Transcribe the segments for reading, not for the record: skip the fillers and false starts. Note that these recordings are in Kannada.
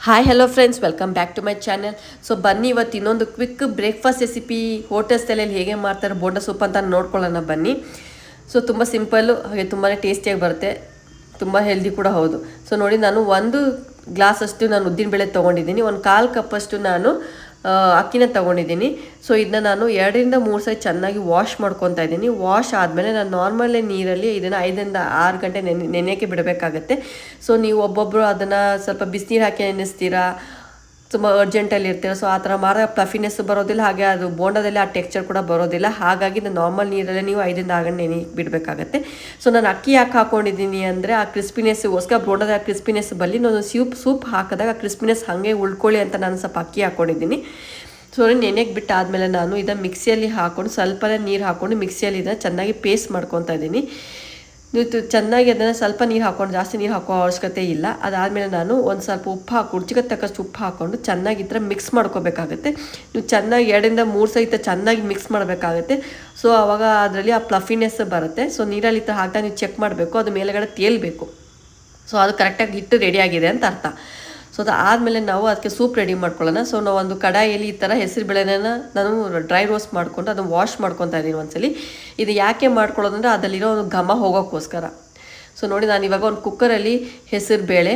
Hi hello friends, welcome back to my channel. So ಬನ್ನಿ, ಇವತ್ತು ಇನ್ನೊಂದು ಕ್ವಿಕ್ ಬ್ರೇಕ್ಫಾಸ್ಟ್ ರೆಸಿಪಿ ಹೋಟೆಲ್ ಸ್ಟೈಲಲ್ಲಿ ಹೇಗೆ ಮಾಡ್ತಾರೆ ಬೋಂಡ ಸೂಪ್ ಅಂತ ನೋಡ್ಕೊಳ್ಳೋಣ ಬನ್ನಿ. ಸೊ ತುಂಬ ಸಿಂಪಲ್ಲು, ಹಾಗೆ ತುಂಬಾ ಟೇಸ್ಟಿಯಾಗಿ ಬರುತ್ತೆ, ತುಂಬ ಹೆಲ್ದಿ ಕೂಡ ಹೌದು. ಸೊ ನೋಡಿ, ನಾನು ಒಂದು ಗ್ಲಾಸಷ್ಟು ನಾನು ಉದ್ದಿನಬೇಳೆ ತೊಗೊಂಡಿದ್ದೀನಿ, ಒಂದು 1/4 ಕಪ್ಪಷ್ಟು ನಾನು ಅಕ್ಕಿನ ತೊಗೊಂಡಿದ್ದೀನಿ. ಸೊ ಇದನ್ನ ನಾನು 2-3 ಸರಿ ಚೆನ್ನಾಗಿ ವಾಶ್ ಮಾಡ್ಕೊತಾ ಇದ್ದೀನಿ. ವಾಶ್ ಆದಮೇಲೆ ನಾನು ನಾರ್ಮಲ್ ನೀರಲ್ಲಿ ಇದನ್ನು 5-6 ಗಂಟೆ ನೆನೆಯೋಕ್ಕೆ ಬಿಡಬೇಕಾಗತ್ತೆ. ಸೊ ನೀವು ಒಬ್ಬೊಬ್ಬರು ಅದನ್ನು ಸ್ವಲ್ಪ ಬಿಸಿನೀರು ಹಾಕಿ ನೆನೆಸ್ತೀರಾ, ತುಂಬ ಅರ್ಜೆಂಟಲ್ಲಿ ಇರ್ತೀರ. ಸೊ ಆ ಥರ ಪ್ಲಫಿನೆಸ್ ಬರೋದಿಲ್ಲ, ಹಾಗೆ ಅದು ಬೋಂಡದಲ್ಲಿ ಆ ಟೆಕ್ಸ್ಚರ್ ಕೂಡ ಬರೋದಿಲ್ಲ. ಹಾಗಾಗಿ ನಾನು ನಾರ್ಮಲ್ ನೀರಲ್ಲೇ ನೀವು 5-6 ಗಂಟೆ ನೆನೆಯಕ್ಕೆ ಬಿಡಬೇಕಾಗತ್ತೆ. ಸೊ ನಾನು ಅಕ್ಕಿ ಯಾಕೆ ಹಾಕ್ಕೊಂಡಿದ್ದೀನಿ ಅಂದರೆ, ಆ ಕ್ರಿಸ್ಪಿನೆಸ್ಗೋಸ್ಕರ, ಬೋಂಡದ ಕ್ರಿಸ್ಪಿನೆಸ್ ಬಲ್ಲಿ ನಾನು ಸೂಪ್ ಹಾಕಿದಾಗ ಆ ಕ್ರಿಸ್ಪಿನೆಸ್ ಹಾಗೆ ಉಳ್ಕೊಳ್ಳಿ ಅಂತ ನಾನು ಸ್ವಲ್ಪ ಅಕ್ಕಿ ಹಾಕ್ಕೊಂಡಿದ್ದೀನಿ. ಸೊ ನೆನೆಗೆ ಬಿಟ್ಟು ಆದಮೇಲೆ ನಾನು ಇದನ್ನು ಮಿಕ್ಸಿಯಲ್ಲಿ ಹಾಕ್ಕೊಂಡು ಸ್ವಲ್ಪನೇ ನೀರು ಹಾಕ್ಕೊಂಡು ಮಿಕ್ಸಿಯಲ್ಲಿ ಇದನ್ನು ಚೆನ್ನಾಗಿ ಪೇಸ್ಟ್ ಮಾಡ್ಕೊತಾ ಇದ್ದೀನಿ. ನೀವು ಚೆನ್ನಾಗಿ ಅದನ್ನು ಸ್ವಲ್ಪ ನೀರು ಹಾಕ್ಕೊಂಡು, ಜಾಸ್ತಿ ನೀರು ಹಾಕೋ ಅವಶ್ಯಕತೆ ಇಲ್ಲ. ಅದಾದಮೇಲೆ ನಾನು ಒಂದು ಸ್ವಲ್ಪ ಉಪ್ಪು ಹಾಕ್ಕೊಂಡು, ರುಚಿಗೆ ತಕ್ಕಷ್ಟು ಉಪ್ಪು ಹಾಕ್ಕೊಂಡು ಚೆನ್ನಾಗಿ ಈ ಥರ ಮಿಕ್ಸ್ ಮಾಡ್ಕೋಬೇಕಾಗತ್ತೆ. ನೀವು ಚೆನ್ನಾಗಿ 2-3 ಸಹಿತ ಚೆನ್ನಾಗಿ ಮಿಕ್ಸ್ ಮಾಡಬೇಕಾಗತ್ತೆ. ಸೊ ಆವಾಗ ಅದರಲ್ಲಿ ಆ ಪ್ಲಫಿನೆಸ್ ಬರುತ್ತೆ. ಸೊ ನೀರಲ್ಲಿ ಈ ಥರ ಹಾಕ್ತಾ ನೀವು ಚೆಕ್ ಮಾಡಬೇಕು, ಅದು ಮೇಲೆಗಡೆ ತೇಲ್ಬೇಕು. ಸೊ ಅದು ಕರೆಕ್ಟಾಗಿ ಹಿಟ್ಟು ರೆಡಿಯಾಗಿದೆ ಅಂತ ಅರ್ಥ. ಸೊ ಅದಾದಮೇಲೆ ನಾವು ಅದಕ್ಕೆ ಸೂಪ್ ರೆಡಿ ಮಾಡ್ಕೊಳ್ಳೋಣ. ಸೊ ನಾವು ಒಂದು ಕಡಾಯಿಯಲ್ಲಿ ಈ ಥರ ಹೆಸರುಬೇಳೆನ ನಾನು ಡ್ರೈ ರೋಸ್ಟ್ ಮಾಡಿಕೊಂಡು ಅದನ್ನು ವಾಶ್ ಮಾಡ್ಕೊತಾ ಇದ್ದೀನಿ ಒಂದ್ಸಲಿ. ಇದು ಯಾಕೆ ಮಾಡ್ಕೊಳ್ಳೋದಂದರೆ ಅದರಲ್ಲಿರೋ ಒಂದು ಘಮ ಹೋಗೋಕ್ಕೋಸ್ಕರ. ಸೊ ನೋಡಿ, ನಾನು ಇವಾಗ ಒಂದು ಕುಕ್ಕರಲ್ಲಿ ಹೆಸರುಬೇಳೆ,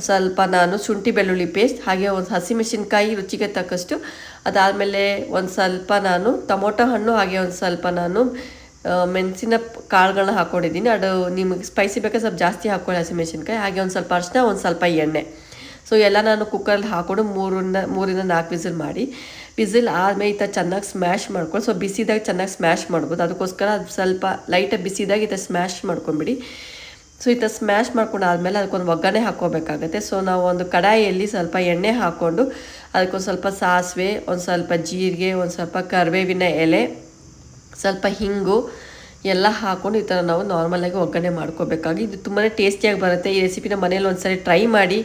ಸ್ವಲ್ಪ ನಾನು ಶುಂಠಿ ಬೆಳ್ಳುಳ್ಳಿ ಪೇಸ್ಟ್, ಹಾಗೆ ಒಂದು ಹಸಿಮೆಣಸಿನ್ಕಾಯಿ ರುಚಿಗೆ ತಕ್ಕಷ್ಟು, ಅದಾದಮೇಲೆ ಒಂದು ಸ್ವಲ್ಪ ನಾನು ಟೊಮೊಟೊ ಹಣ್ಣು, ಹಾಗೆ ಒಂದು ಸ್ವಲ್ಪ ನಾನು ಮೆಣಸಿನ ಕಾಳುಗಳನ್ನ ಹಾಕ್ಕೊಂಡಿದ್ದೀನಿ. ಅದು ನಿಮಗೆ ಸ್ಪೈಸಿ ಬೇಕಾದ್ರೆ ಸ್ವಲ್ಪ ಜಾಸ್ತಿ ಹಾಕ್ಕೊಳ್ಳಿ ಹಸಿಮೆಣಸಿನ್ಕಾಯಿ, ಹಾಗೆ ಒಂದು ಸ್ವಲ್ಪ ಅರಿಶಿನ, ಒಂದು ಸ್ವಲ್ಪ ಎಣ್ಣೆ. ಸೊ ಎಲ್ಲ ನಾನು ಕುಕ್ಕರಲ್ಲಿ ಹಾಕ್ಕೊಂಡು 3-4 ವಿಸಿಲ್ ಮಾಡಿ, ವಿಸಿಲ್ ಆದಮೇಲೆ ಈ ಥರ ಚೆನ್ನಾಗಿ ಸ್ಮ್ಯಾಶ್ ಮಾಡ್ಕೊಂಡು, ಸೊ ಬಿಸಿದಾಗ ಚೆನ್ನಾಗಿ ಸ್ಮ್ಯಾಶ್ ಮಾಡ್ಬೋದು. ಅದಕ್ಕೋಸ್ಕರ ಅದು ಸ್ವಲ್ಪ ಲೈಟಾಗಿ ಬಿಸಿದಾಗ ಈ ಥರ ಸ್ಮ್ಯಾಶ್ ಮಾಡ್ಕೊಂಬಿಡಿ. ಸೊ ಈ ಥರ ಸ್ಮ್ಯಾಶ್ ಮಾಡ್ಕೊಂಡು ಆದಮೇಲೆ ಅದಕ್ಕೊಂದು ಒಗ್ಗರಣೆ ಹಾಕ್ಕೋಬೇಕಾಗತ್ತೆ. ಸೊ ನಾವು ಒಂದು ಕಡಾಯಿಯಲ್ಲಿ ಸ್ವಲ್ಪ ಎಣ್ಣೆ ಹಾಕ್ಕೊಂಡು ಅದಕ್ಕೊಂದು ಸ್ವಲ್ಪ ಸಾಸಿವೆ, ಒಂದು ಸ್ವಲ್ಪ ಜೀರಿಗೆ, ಒಂದು ಸ್ವಲ್ಪ ಕರಿಬೇವಿನ ಎಲೆ, ಸ್ವಲ್ಪ ಹಿಂಗು ಎಲ್ಲ ಹಾಕ್ಕೊಂಡು ಈ ಥರ ನಾವು ನಾರ್ಮಲಾಗಿ ಒಗ್ಗರಣೆ ಮಾಡ್ಕೋಬೇಕಾಗಿ. ಇದು ತುಂಬಾ ಟೇಸ್ಟಿಯಾಗಿ ಬರುತ್ತೆ. ಈ ರೆಸಿಪಿನ ಮನೇಲಿ ಒಂದ್ಸರಿ ಟ್ರೈ ಮಾಡಿ.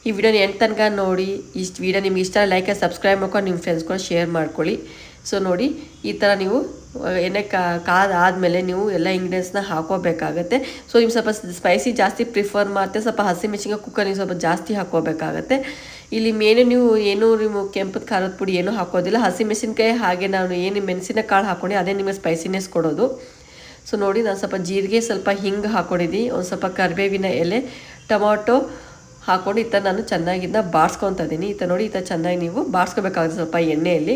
ಈ ವಿಡಿಯೋನ ಎಂಟು ತನಕ ನೋಡಿ. ಇಷ್ಟು ವಿಡಿಯೋ ನಿಮ್ಗೆ ಇಷ್ಟ ಲೈಕ್ ಆ್ಯಂಡ್ ಸಬ್ಸ್ಕ್ರೈಬ್ ಮಾಡ್ಕೊಂಡು ನಿಮ್ಮ ಫ್ರೆಂಡ್ಸ್ ಕೂಡ ಶೇರ್ ಮಾಡ್ಕೊಳ್ಳಿ. ಸೊ ನೋಡಿ, ಈ ಥರ ನೀವು ಎಣ್ಣೆ ಕಾದಾದಮೇಲೆ ನೀವು ಎಲ್ಲ ಇಂಗ್ರೀಡಿಯೆಂಟ್ಸ್ನ ಹಾಕೋಬೇಕಾಗತ್ತೆ. ಸೊ ನೀವು ಸ್ವಲ್ಪ ಸ್ಪೈಸಿ ಜಾಸ್ತಿ ಪ್ರಿಫರ್ ಮಾಡ್ತೀವಿ, ಸ್ವಲ್ಪ ಹಸಿಮೆಣಸಿನ್ಕಾಯಿ ಕುಕ್ಕರ್ ನೀವು ಸ್ವಲ್ಪ ಜಾಸ್ತಿ ಹಾಕೋಬೇಕಾಗತ್ತೆ. ಇಲ್ಲಿ ಮೇನು ನೀವು ಕೆಂಪದ ಖಾರದ ಪುಡಿ ಏನೂ ಹಾಕೋದಿಲ್ಲ, ಹಸಿಮೆಣಸಿನ್ಕಾಯಿ ಹಾಗೆ ನಾನು ಏನು ಮೆಣಸಿನ ಕಾಳು ಹಾಕ್ಕೊಂಡು ಅದೇ ನಿಮಗೆ ಸ್ಪೈಸಿನೆಸ್ ಕೊಡೋದು. ಸೊ ನೋಡಿ, ನಾನು ಸ್ವಲ್ಪ ಜೀರಿಗೆ, ಸ್ವಲ್ಪ ಹಿಂಗೆ ಹಾಕ್ಕೊಂಡಿದ್ದೀನಿ, ಒಂದು ಸ್ವಲ್ಪ ಕರಿಬೇವಿನ ಎಲೆ, ಟೊಮೊಟೊ ಹಾಕ್ಕೊಂಡು ಈ ಥರ ನಾನು ಚೆನ್ನಾಗಿ ಇದನ್ನ ಬಾಡಿಸ್ಕೊತಾ ಇದ್ದೀನಿ. ಈ ಥರ ನೋಡಿ, ಈ ಥರ ಚೆನ್ನಾಗಿ ನೀವು ಬಾಡಿಸ್ಕೋಬೇಕಾಗುತ್ತೆ ಸ್ವಲ್ಪ ಎಣ್ಣೆಯಲ್ಲಿ.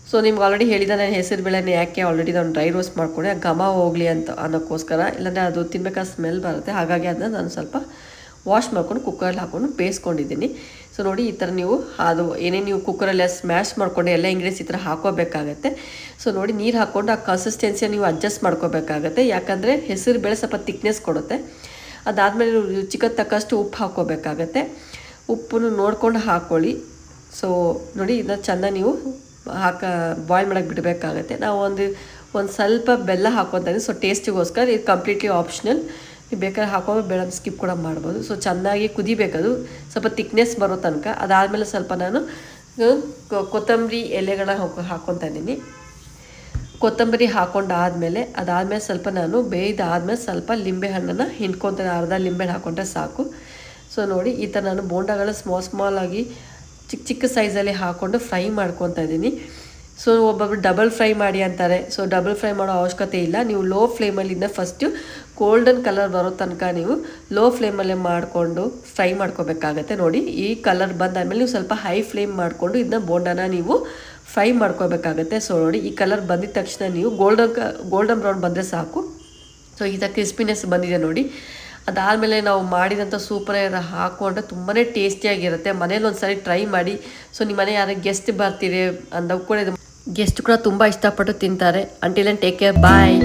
ಸೊ ನಿಮ್ಗೆ ಆಲ್ರೆಡಿ ಹೇಳಿದ, ನಾನು ಹೆಸರುಬೇಳೆನ ಯಾಕೆ ಆಲ್ರೆಡಿ ನಾನು ಡ್ರೈ ರೋಸ್ಟ್ ಮಾಡ್ಕೊಂಡೆ, ಘಮ ಹೋಗಲಿ ಅಂತ ಅನ್ನೋಕ್ಕೋಸ್ಕರ, ಇಲ್ಲಾಂದರೆ ಅದು ತಿನ್ಬೇಕಾದ ಸ್ಮೆಲ್ ಬರುತ್ತೆ. ಹಾಗಾಗಿ ಅದನ್ನ ನಾನು ಸ್ವಲ್ಪ ವಾಶ್ ಮಾಡ್ಕೊಂಡು ಕುಕ್ಕರಲ್ಲಿ ಹಾಕ್ಕೊಂಡು ಬೇಯಿಸ್ಕೊಂಡಿದ್ದೀನಿ. ಸೊ ನೋಡಿ, ಈ ಥರ ನೀವು ಅದು ಏನೇ ನೀವು ಕುಕ್ಕರಲ್ಲಿ ಸ್ಮ್ಯಾಶ್ ಮಾಡ್ಕೊಂಡು ಎಲ್ಲ ಇಂಗ್ರೀಡಿಯೆಂಟ್ಸ್ ಈ ಥರ ಹಾಕೋಬೇಕಾಗತ್ತೆ. ಸೊ ನೋಡಿ, ನೀರು ಹಾಕ್ಕೊಂಡು ಆ ಕನ್ಸಿಸ್ಟೆನ್ಸಿಯ ನೀವು ಅಡ್ಜಸ್ಟ್ ಮಾಡ್ಕೋಬೇಕಾಗತ್ತೆ, ಯಾಕಂದರೆ ಹೆಸರುಬೇಳೆ ಸ್ವಲ್ಪ ಥಿಕ್ನೆಸ್ ಕೊಡುತ್ತೆ. ಅದಾದಮೇಲೆ ರುಚಿಗೆ ತಕ್ಕಷ್ಟು ಉಪ್ಪು ಹಾಕ್ಕೋಬೇಕಾಗತ್ತೆ. ಉಪ್ಪನ್ನು ನೋಡ್ಕೊಂಡು ಹಾಕ್ಕೊಳ್ಳಿ. ಸೊ ನೋಡಿ, ಇದನ್ನ ಚೆನ್ನಾಗಿ ನೀವು ಬಾಯ್ಲ್ ಮಾಡೋಕ್ಕೆ ಬಿಡಬೇಕಾಗತ್ತೆ. ನಾವು ಒಂದು ಸ್ವಲ್ಪ ಬೆಲ್ಲ ಹಾಕ್ಕೊತಾ ಇದ್ದೀವಿ. ಸೊ ಟೇಸ್ಟಿಗೋಸ್ಕರ ಇದು ಕಂಪ್ಲೀಟ್ಲಿ ಆಪ್ಷನಲ್, ನೀವು ಬೇಕಾದ್ರೆ ಹಾಕೋದು, ಬೇಡ ಸ್ಕಿಪ್ ಕೂಡ ಮಾಡ್ಬೋದು. ಸೊ ಚೆನ್ನಾಗಿ ಕುದಿಬೇಕದು, ಸ್ವಲ್ಪ ಥಿಕ್ನೆಸ್ ಬರೋ ತನಕ. ಅದಾದಮೇಲೆ ಸ್ವಲ್ಪ ನಾನು ಕೊತ್ತಂಬರಿ ಎಲೆಗಳನ್ನ ಹಾಕ್ಕೊತಾ ಇದ್ದೀನಿ. ಕೊತ್ತಂಬರಿ ಹಾಕ್ಕೊಂಡಾದಮೇಲೆ ಅದಾದಮೇಲೆ ಸ್ವಲ್ಪ ನಾನು ಬೇಯ್ದಾದ್ಮೇಲೆ ಸ್ವಲ್ಪ ಲಿಂಬೆ ಹಣ್ಣನ್ನು ಹಿಂಡ್ಕೊತೀನಿ, ಅರ್ಧ ಲಿಂಬೆಹಣ್ಣು ಹಾಕ್ಕೊಂಡ್ರೆ ಸಾಕು. ಸೊ ನೋಡಿ, ಈ ಥರ ನಾನು ಬೋಂಡಗಳ ಸ್ಮಾಲಾಗಿ ಚಿಕ್ಕ ಸೈಜಲ್ಲಿ ಹಾಕ್ಕೊಂಡು ಫ್ರೈ ಮಾಡ್ಕೊತಾ ಇದ್ದೀನಿ. ಸೊ ಒಬ್ಬೊಬ್ರು ಡಬಲ್ ಫ್ರೈ ಮಾಡಿ ಅಂತಾರೆ. ಸೊ ಡಬಲ್ ಫ್ರೈ ಮಾಡೋ ಅವಶ್ಯಕತೆ ಇಲ್ಲ. ನೀವು ಲೋ ಫ್ಲೇಮಲ್ಲಿಂದ ಫಸ್ಟು ಗೋಲ್ಡನ್ ಕಲರ್ ಬರೋ ತನಕ ನೀವು ಲೋ ಫ್ಲೇಮಲ್ಲೇ ಮಾಡಿಕೊಂಡು ಫ್ರೈ ಮಾಡ್ಕೋಬೇಕಾಗತ್ತೆ. ನೋಡಿ, ಈ ಕಲರ್ ಬಂದಾದಮೇಲೆ ನೀವು ಸ್ವಲ್ಪ ಹೈ ಫ್ಲೇಮ್ ಮಾಡಿಕೊಂಡು ಇದನ್ನ ಬೋಂಡನ ನೀವು ಫ್ರೈ ಮಾಡ್ಕೋಬೇಕಾಗತ್ತೆ. ಸೊ ನೋಡಿ, ಈ ಕಲರ್ ಬಂದಿದ ತಕ್ಷಣ ನೀವು ಗೋಲ್ಡನ್ ಬ್ರೌನ್ ಬಂದರೆ ಸಾಕು. ಸೊ ಈ ಥರ ಕ್ರಿಸ್ಪಿನೆಸ್ ಬಂದಿದೆ ನೋಡಿ. ಅದಾದಮೇಲೆ ನಾವು ಮಾಡಿದಂಥ ಸೂಪರ್ ಹಾಕ್ಕೊಂಡ್ರೆ ತುಂಬಾ ಟೇಸ್ಟಿಯಾಗಿರುತ್ತೆ. ಮನೇಲಿ ಒಂದ್ಸರಿ ಟ್ರೈ ಮಾಡಿ. ಸೊ ನಿಮ್ಮ ಮನೆ ಯಾರು ಗೆಸ್ಟ್ ಬರ್ತೀರಿ ಅಂದಾಗ ಕೂಡ ಗೆಸ್ಟ್ ಕೂಡ ತುಂಬ ಇಷ್ಟಪಟ್ಟು ತಿಂತಾರೆ. Until and take care, bye.